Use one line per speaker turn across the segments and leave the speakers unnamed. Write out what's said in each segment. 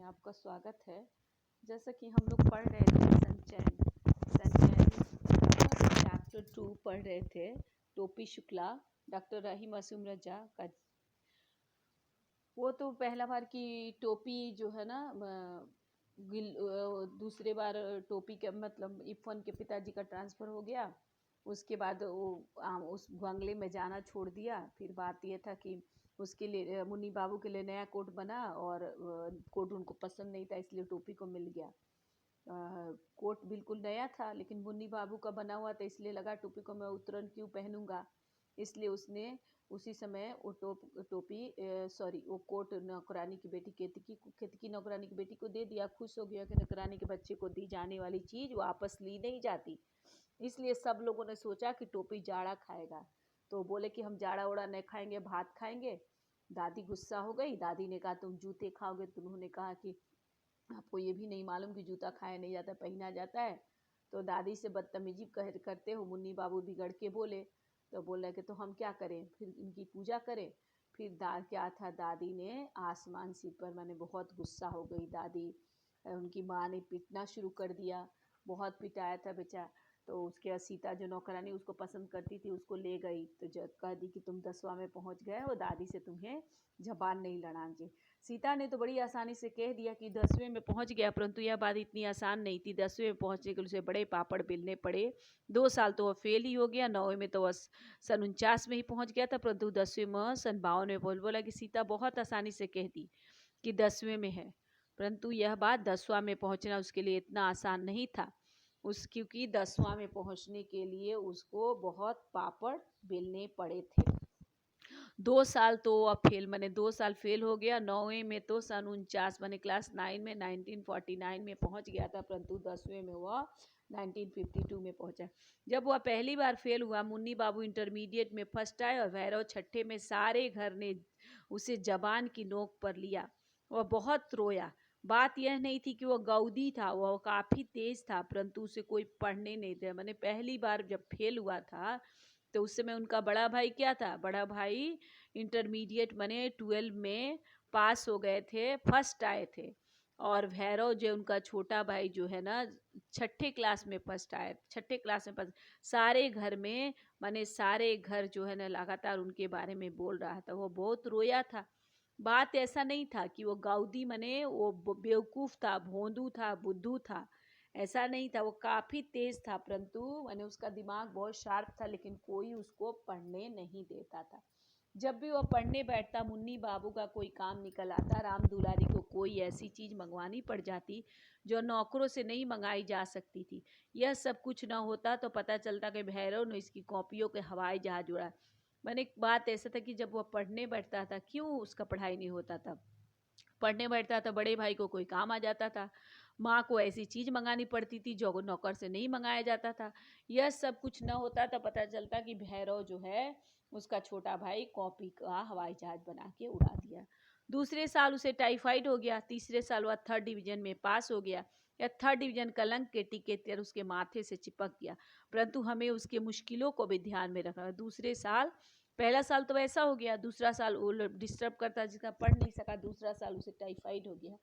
आपका स्वागत है। जैसा कि हम लोग पढ़ रहे थे संचयन चैप्टर 2 पढ़ रहे थे। टोपी शुक्ला, डॉक्टर रही मासूम रजा का वो तो पहला बार की टोपी जो है ना दूसरे बार टोपी के मतलब इरफान के पिताजी का ट्रांसफ़र हो गया। उसके बाद वो उस बंगले में जाना छोड़ दिया। फिर बात ये था कि उसके लिए मुन्नी बाबू के लिए नया कोट बना और कोट उनको पसंद नहीं था, इसलिए टोपी को मिल गया। कोट बिल्कुल नया था लेकिन मुन्नी बाबू का बना हुआ था, इसलिए लगा टोपी को मैं उतरन क्यों पहनूंगा। इसलिए उसने उसी समय वो वो कोट नौकरानी की बेटी केतकी नौकरानी की बेटी को दे दिया। खुश हो गया कि नौकरानी के बच्चे को दी जाने वाली चीज़ वापस ली नहीं जाती। इसलिए सब लोगों ने सोचा कि टोपी जाड़ा खाएगा, तो बोले कि हम जाड़ा उड़ा नहीं खाएंगे, भात खाएंगे। दादी गुस्सा हो गई। दादी ने कहा तुम जूते खाओगे, तो उन्होंने कहा कि आपको ये भी नहीं मालूम कि जूता खाया नहीं जाता, पहना जाता है। तो दादी से बदतमीजी करते हो मुन्नी बाबू बिगड़ के बोले। तो बोला कि तो हम क्या करें, फिर इनकी पूजा करें। फिर क्या था, दादी ने आसमान सिर पर, मैंने बहुत गुस्सा हो गई दादी। उनकी माँ ने पीटना शुरू कर दिया, बहुत पिटाया था बेचा। तो उसके बाद सीता जो नौकरानी उसको पसंद करती थी उसको ले गई, तो जब कह दी कि तुम 10वां में पहुंच गए हो, दादी से तुम्हें जबान नहीं लड़ानी। सीता ने तो बड़ी आसानी से कह दिया कि 10वें में पहुंच गया, परंतु यह बात इतनी आसान नहीं थी। 10वें में पहुंचने के लिए उसे बड़े पापड़ बेलने पड़े। 2 साल तो वह फेल ही हो गया। 9वें में तो वह सन 49 में ही पहुंच गया था, परंतु 10वें में सन 52 में बोला कि सीता बहुत आसानी से कह दी कि 10वें में है, परंतु यह बात 10वां में पहुंचना उसके लिए इतना आसान नहीं था। क्योंकि 10वां में पहुंचने के लिए उसको बहुत पापड़ बेलने पड़े थे। 2 साल तो अब फेल, मैंने 2 साल फेल हो गया। 9वें में तो सन 49 मैंने क्लास 9 में 1949 में पहुंच गया था, परंतु 10वें में वह 1952 में पहुंचा। जब वह पहली बार फेल हुआ, मुन्नी बाबू इंटरमीडिएट में फर्स्ट आए और भैरव छठे में। सारे घर ने उसे जबान की नोक पर लिया। वह बहुत रोया। बात यह नहीं थी कि वह गौदी था, वह काफ़ी तेज था, परंतु उसे कोई पढ़ने नहीं दिया। मैंने पहली बार जब फेल हुआ था तो उस समय उनका बड़ा भाई क्या था, बड़ा भाई इंटरमीडिएट मैंने 12 में पास हो गए थे, फर्स्ट आए थे। और भैरव जो उनका छोटा भाई जो है ना, छठे क्लास में फर्स्ट आए, छठे क्लास में फर्स्ट। सारे घर में मैंने सारे घर जो है ना लगातार उनके बारे में बोल रहा था। वो बहुत रोया था। बात ऐसा नहीं था कि वो गाउदी मने वो बेवकूफ़ था, भोंदू था, बुद्धू था, ऐसा नहीं था। वो काफ़ी तेज़ था, परंतु मैंने उसका दिमाग बहुत शार्प था, लेकिन कोई उसको पढ़ने नहीं देता था। जब भी वो पढ़ने बैठता, मुन्नी बाबू का कोई काम निकल आता, राम दुलारी को कोई ऐसी चीज़ मंगवानी पड़ जाती जो नौकरों से नहीं मंगाई जा सकती थी। यह सब कुछ ना होता तो पता चलता कि भैरव ने इसकी कॉपियों के हवाई जहाज उड़ा। मैंने एक बात ऐसा था कि जब वह पढ़ने बैठता था, क्यों उसका पढ़ाई नहीं होता था, पढ़ने बैठता था, बड़े भाई को कोई काम आ जाता था, माँ को ऐसी चीज़ मंगानी पड़ती थी जो नौकर से नहीं मंगाया जाता था। यह सब कुछ न होता तो पता चलता कि भैरव जो है उसका छोटा भाई कॉपी का हवाई जहाज बना के उड़ा दिया। दूसरे साल उसे टाइफाइड हो गया। तीसरे साल वह 3rd डिवीजन में पास हो गया। या 3rd डिवीजन कलंक के टिके तर उसके माथे से चिपक गया, परंतु हमें उसके मुश्किलों को भी ध्यान में रखना। दूसरे साल, पहला साल तो वैसा हो गया, दूसरा साल वो डिस्टर्ब करता जिसका पढ़ नहीं सका, दूसरा साल उसे टाइफाइड हो गया।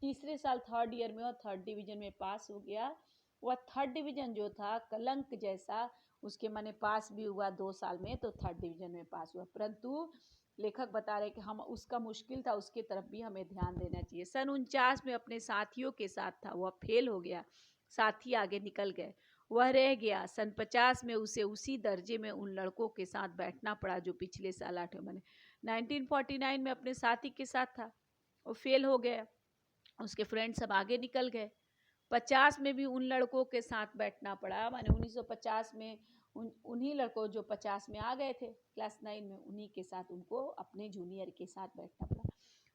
तीसरे साल 3rd ईयर में और 3rd डिवीजन में पास हो गया। वह 3rd डिवीजन जो था कलंक जैसा, उसके मैंने पास भी हुआ 2 साल में, तो 3rd डिवीजन में पास हुआ। परंतु लेखक बता रहे कि हम उसका मुश्किल था, उसके तरफ भी हमें ध्यान देना चाहिए। सन 49 में अपने साथियों के साथ था, वह फेल हो गया, साथी आगे निकल गए, वह रह गया। सन 50 में उसे उसी दर्जे में उन लड़कों के साथ बैठना पड़ा जो पिछले साल 8वें मैंने 1949 में अपने साथी के साथ था, वो फेल हो गया, उसके फ्रेंड सब आगे निकल गए। 50 में भी उन लड़कों के साथ बैठना पड़ा। मैंने 1950 में उन्हीं लड़कों जो 50 में आ गए थे क्लास 9 में, उन्हीं के साथ उनको अपने जूनियर के साथ बैठना पड़ा।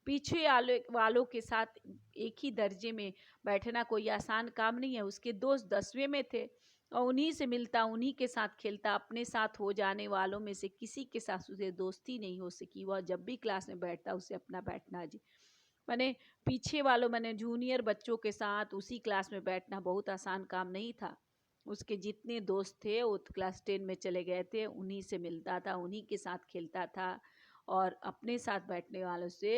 पीछे वालों के साथ एक ही दर्जे में बैठना कोई आसान काम नहीं है। उसके दोस्त 10वें में थे और उन्हीं से मिलता, उन्हीं के साथ खेलता। अपने साथ हो जाने वालों में से किसी के साथ उसे दोस्ती नहीं हो सकी। वह जब भी क्लास में बैठता उसे अपना बैठना जी, मैंने पीछे वालों, मैंने जूनियर बच्चों के साथ उसी क्लास में बैठना बहुत आसान काम नहीं था। उसके जितने दोस्त थे वो क्लास 10 में चले गए थे, उन्हीं से मिलता था, उन्हीं के साथ खेलता था और अपने साथ बैठने वालों से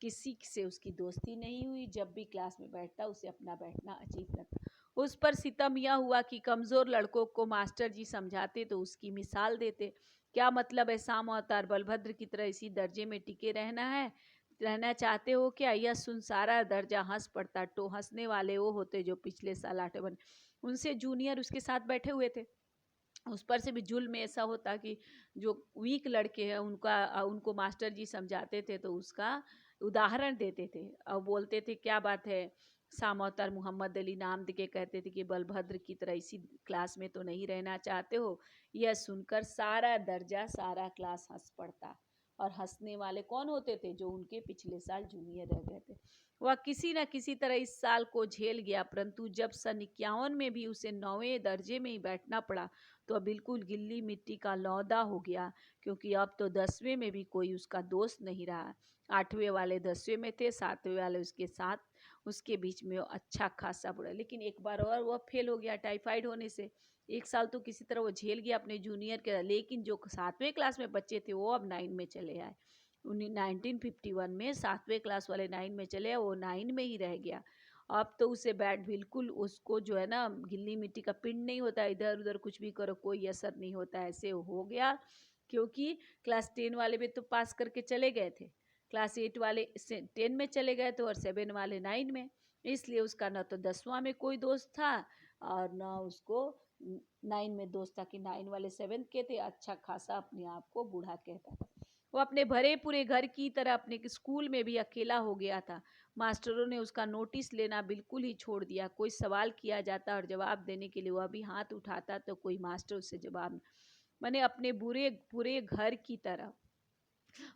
किसी से उसकी दोस्ती नहीं हुई। जब भी क्लास में बैठता उसे अपना बैठना अजीब लगता। उस पर सितम यह हुआ कि कमज़ोर लड़कों को मास्टर जी समझाते तो उसकी मिसाल देते। क्या मतलब है शाम अवतार बलभद्र की तरह इसी दर्जे में टिके रहना चाहते हो क्या? यह सुन सारा दर्जा हंस पड़ता। तो हंसने वाले वो होते जो पिछले साल 8 बने, उनसे जूनियर उसके साथ बैठे हुए थे। उस पर से भी जुल्म ऐसा होता कि जो वीक लड़के हैं उनको मास्टर जी समझाते थे तो उसका उदाहरण देते थे और बोलते थे क्या बात है, सामौतर मोहम्मद अली नाम दे के कहते थे कि बलभद्र की तरह इसी क्लास में तो नहीं रहना चाहते हो। यह सुनकर सारा दर्जा सारा क्लास हंस पड़ता। और हंसने वाले कौन होते थे? जो उनके पिछले साल जूनियर रह गए थे। वह किसी न किसी तरह इस साल को झेल गया, परंतु जब सन 51 में भी उसे 9वें दर्जे में ही बैठना पड़ा तो अब बिल्कुल गिल्ली मिट्टी का लौंदा हो गया, क्योंकि अब तो 10वें में भी कोई उसका दोस्त नहीं रहा। 8वें वाले 10वें में थे, 7वें वाले उसके साथ, उसके बीच में वो अच्छा खासा बुरा। लेकिन एक बार और वह फेल हो गया टाइफाइड होने से। एक साल तो किसी तरह वो झेल गया अपने जूनियर के, लेकिन जो 7वें क्लास में बच्चे थे वो अब 9 में चले आए। 1951 में 7वें क्लास वाले 9 में चले आए, वो 9 में ही रह गया। अब तो उसे बैट बिल्कुल उसको जो है ना गिल्ली मिट्टी का पिंड नहीं होता, इधर उधर कुछ भी करो कोई असर नहीं होता, ऐसे हो गया। क्योंकि क्लास 10 वाले में तो पास करके चले गए थे, क्लास 8 वाले 10 में चले गए थे और 7 वाले 9 में। इसलिए उसका न तो 10वां में कोई दोस्त था और न उसको 9 में दोस्त था कि 9 वाले 7 के थे। अच्छा खासा अपने आप को बूढ़ा कहता था। वो अपने भरे पूरे घर की तरह अपने स्कूल में भी अकेला हो गया था। मास्टरों ने उसका नोटिस लेना बिल्कुल ही छोड़ दिया। कोई सवाल किया जाता और जवाब देने के लिए वह भी हाथ उठाता तो कोई मास्टर उससे जवाब, मैंने अपने बुरे पूरे घर की तरह,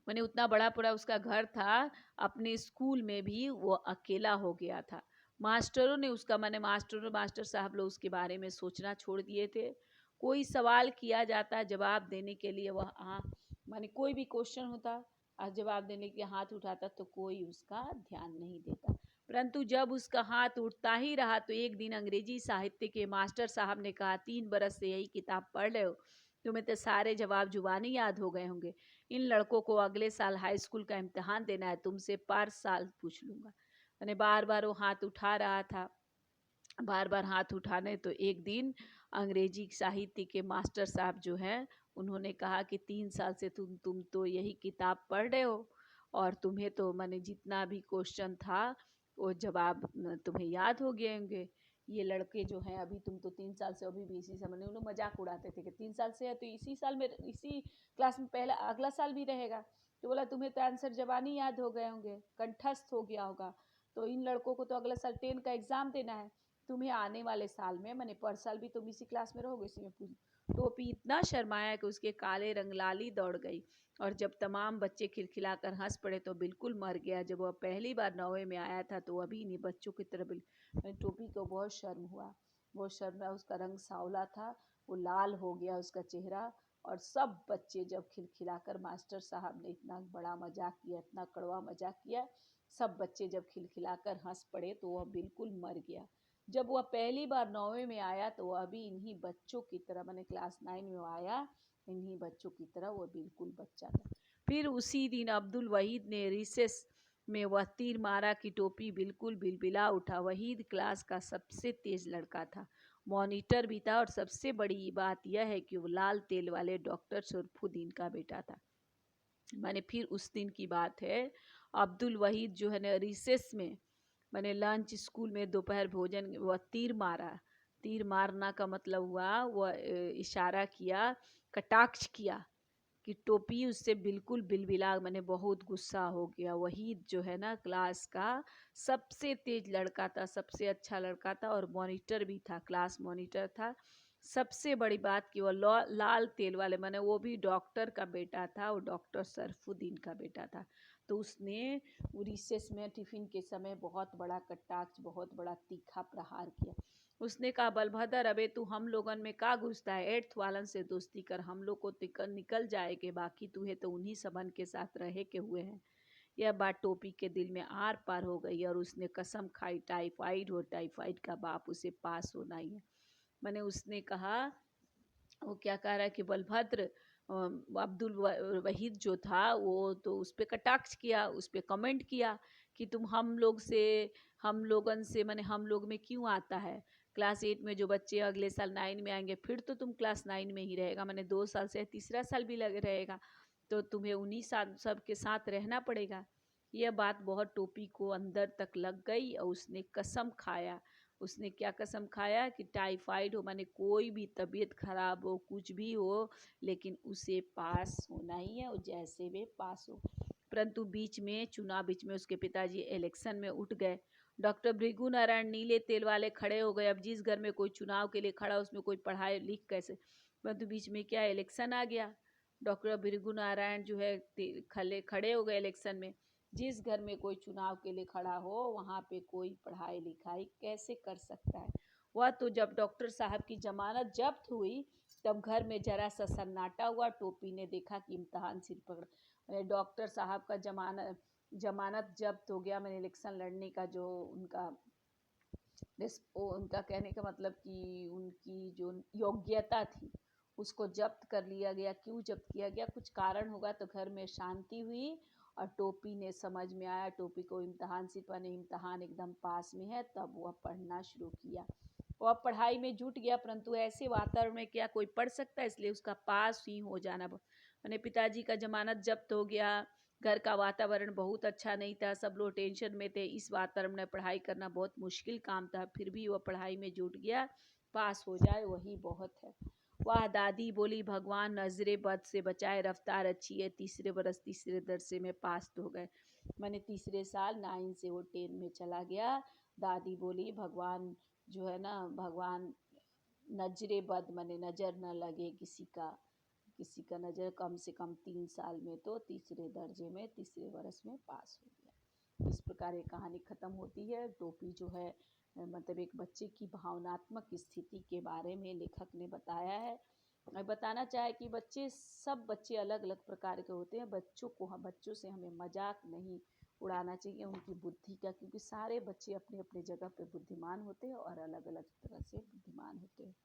मैंने उतना बड़ा पूरा उसका घर था, अपने स्कूल में भी वो अकेला हो गया था। मास्टरों ने उसका, मैंने मास्टर साहब लोग उसके बारे में सोचना छोड़ दिए थे। कोई सवाल किया जाता जवाब देने के लिए वह माने कोई भी क्वेश्चन होता और जवाब देने के हाथ उठाता तो कोई उसका ध्यान नहीं देता। परंतु जब उसका हाथ उठता ही रहा तो एक दिन अंग्रेजी साहित्य के मास्टर साहब ने कहा, 3 बरस से यही किताब पढ़ रहे हो, तुम्हें तो सारे जवाब जुबानी याद हो गए होंगे। इन लड़कों को अगले साल हाई स्कूल का इम्तिहान देना है, तुमसे पर साल पूछ लूँगा। मैंने बार बार वो हाथ उठा रहा था, बार बार हाथ उठाने, तो एक दिन अंग्रेजी साहित्य के मास्टर साहब जो हैं उन्होंने कहा कि 3 साल से तुम तो यही किताब पढ़ रहे हो और तुम्हें तो मैंने जितना भी क्वेश्चन था वो जवाब तुम्हें याद हो गए होंगे। ये लड़के जो हैं अभी, तुम तो 3 साल से अभी भी इसी समय, उन्होंने मजाक उड़ाते थे कि 3 साल से है तो इसी साल में इसी क्लास में पहला अगला साल भी रहेगा। तो बोला तुम्हें तो आंसर जबानी याद हो गए होंगे, कंठस्थ हो गया होगा, तो इन लड़कों को तो अगला साल 10 का एग्ज़ाम देना है, तुम्हें आने वाले साल में, मैंने पर साल भी तुम इसी क्लास में रहोगे इसी में पूछ। टोपी इतना शर्माया कि उसके काले रंग लाली दौड़ गई और जब तमाम बच्चे खिलखिलाकर हंस पड़े तो बिल्कुल मर गया। जब वह पहली बार 9वें में आया था तो अभी नहीं बच्चों की तरह टोपी को बहुत शर्म हुआ, बहुत शर्म। उसका रंग सांवला था, वो लाल हो गया उसका चेहरा। और सब बच्चे जब खिलखिलाकर, मास्टर साहब ने इतना बड़ा मजाक किया, इतना कड़वा मजाक किया, सब बच्चे जब खिलखिलाकर हंस पड़े तो वह बिल्कुल मर गया। जब वह पहली बार 9वें में आया तो वह अभी इन्हीं बच्चों की तरह, मैंने क्लास 9 में आया, इन्हीं बच्चों की तरह वो बिल्कुल बच्चा था। फिर उसी दिन अब्दुल वहीद ने रिसेस में वह तीर मारा कि टोपी बिल्कुल बिलबिला उठा। वहीद क्लास का सबसे तेज लड़का था, मॉनिटर भी था और सबसे बड़ी बात यह है कि वो लाल तेल वाले डॉक्टर शरफुद्दीन का बेटा था। मैंने फिर उस दिन की बात है, अब्दुल वहीद जो है ना रिसेस में, मैंने लंच स्कूल में दोपहर भोजन, वह तीर मारा। तीर मारना का मतलब हुआ वह इशारा किया, कटाक्ष किया कि टोपी उससे बिल्कुल बिलबिला, मैंने बहुत गुस्सा हो गया। वही जो है ना क्लास का सबसे तेज लड़का था, सबसे अच्छा लड़का था और मॉनिटर भी था, क्लास मॉनिटर था। सबसे बड़ी बात कि वो लाल तेल वाले, मैंने वो भी डॉक्टर का बेटा था, वो डॉक्टर शरफुद्दीन का बेटा था। तो उसने रिसेस में टिफ़िन के समय बहुत बड़ा कटाक्ष, बहुत बड़ा तीखा प्रहार किया। उसने कहा, बलभद्र अबे तू हम लोगन में का घुसता है, 8th वालन से दोस्ती कर, हम लोग को निकल जाए के, बाकी तुहे तो उन्हीं सबन के साथ रहे के हुए हैं। यह बात टोपी के दिल में आर पार हो गई और उसने कसम खाई, टाइफाइड हो, टाइफाइड का बाप उसे पास होना ही है। मैंने उसने कहा, वो क्या कह रहा है कि बलभद्र, अब्दुल वहीद जो था वो तो उस पर कटाक्ष किया, उस पर कमेंट किया कि तुम हम लोगन से माने हम लोग में क्यों आता है। क्लास 8 में जो बच्चे अगले साल 9 में आएंगे फिर तो तुम क्लास 9 में ही रहेगा, माने 2 साल से तीसरा साल भी लगे रहेगा, तो तुम्हें उन्हीं साथ सब के साथ रहना पड़ेगा। यह बात बहुत टोपी को अंदर तक लग गई और उसने कसम खाया। उसने क्या कसम खाया कि टाइफाइड हो माने कोई भी तबीयत खराब हो कुछ भी हो, लेकिन उसे पास होना ही है और जैसे वे पास हो। परंतु बीच में उसके पिताजी इलेक्शन में उठ गए। डॉक्टर भृगु नारायण नीले तेल वाले खड़े हो गए। अब जिस घर में कोई चुनाव के लिए खड़ा उसमें कोई पढ़ाई लिख कैसे, परंतु बीच में क्या इलेक्शन आ गया। डॉक्टर भृगु नारायण जो है खड़े हो गए इलेक्शन में। जिस घर में कोई चुनाव के लिए खड़ा हो वहाँ पे कोई पढ़ाई लिखाई कैसे कर सकता है। वह तो जब डॉक्टर साहब की जमानत जब्त हुई तब घर में जरा सा सन्नाटा हुआ। टोपी ने देखा कि इम्तहान सिर पकड़, डॉक्टर साहब का जमानत जब्त हो गया। मैंने इलेक्शन लड़ने का जो उनका कहने का मतलब कि उनकी जो योग्यता थी उसको जब्त कर लिया गया। क्यों जब्त किया गया, कुछ कारण होगा। तो घर में शांति हुई और टोपी ने समझ में आया, टोपी को इम्तहान से पहले इम्तहान एकदम पास में है, तब वह पढ़ना शुरू किया। वह पढ़ाई में जुट गया, परंतु ऐसे वातावरण में क्या कोई पढ़ सकता है, इसलिए उसका पास ही हो जाना। मैंने पिताजी का जमानत जब्त हो गया, घर का वातावरण बहुत अच्छा नहीं था, सब लोग टेंशन में थे। इस वातावरण में पढ़ाई करना बहुत मुश्किल काम था, फिर भी वह पढ़ाई में जुट गया। पास हो जाए वही बहुत है। वाह दादी बोली, भगवान नजरे बद से बचाए, रफ्तार अच्छी है। तीसरे बरस तीसरे दरसे में पास तो हो गए। मैंने तीसरे साल 9 से वो 10 में चला गया। दादी बोली भगवान जो है ना, भगवान नजरे बद माने नज़र न लगे किसी का नज़र, कम से कम 3 साल में तो तीसरे दर्जे में तीसरे बरस में पास हो गया। इस प्रकार ये कहानी ख़त्म होती है। टोपी जो है मतलब एक बच्चे की भावनात्मक स्थिति के बारे में लेखक ने बताया है। मैं बताना चाहे कि सब बच्चे अलग अलग प्रकार के होते हैं। बच्चों से हमें मजाक नहीं उड़ाना चाहिए उनकी बुद्धि का, क्योंकि सारे बच्चे अपने अपने जगह पे बुद्धिमान होते हैं और अलग अलग तरह से बुद्धिमान होते हैं।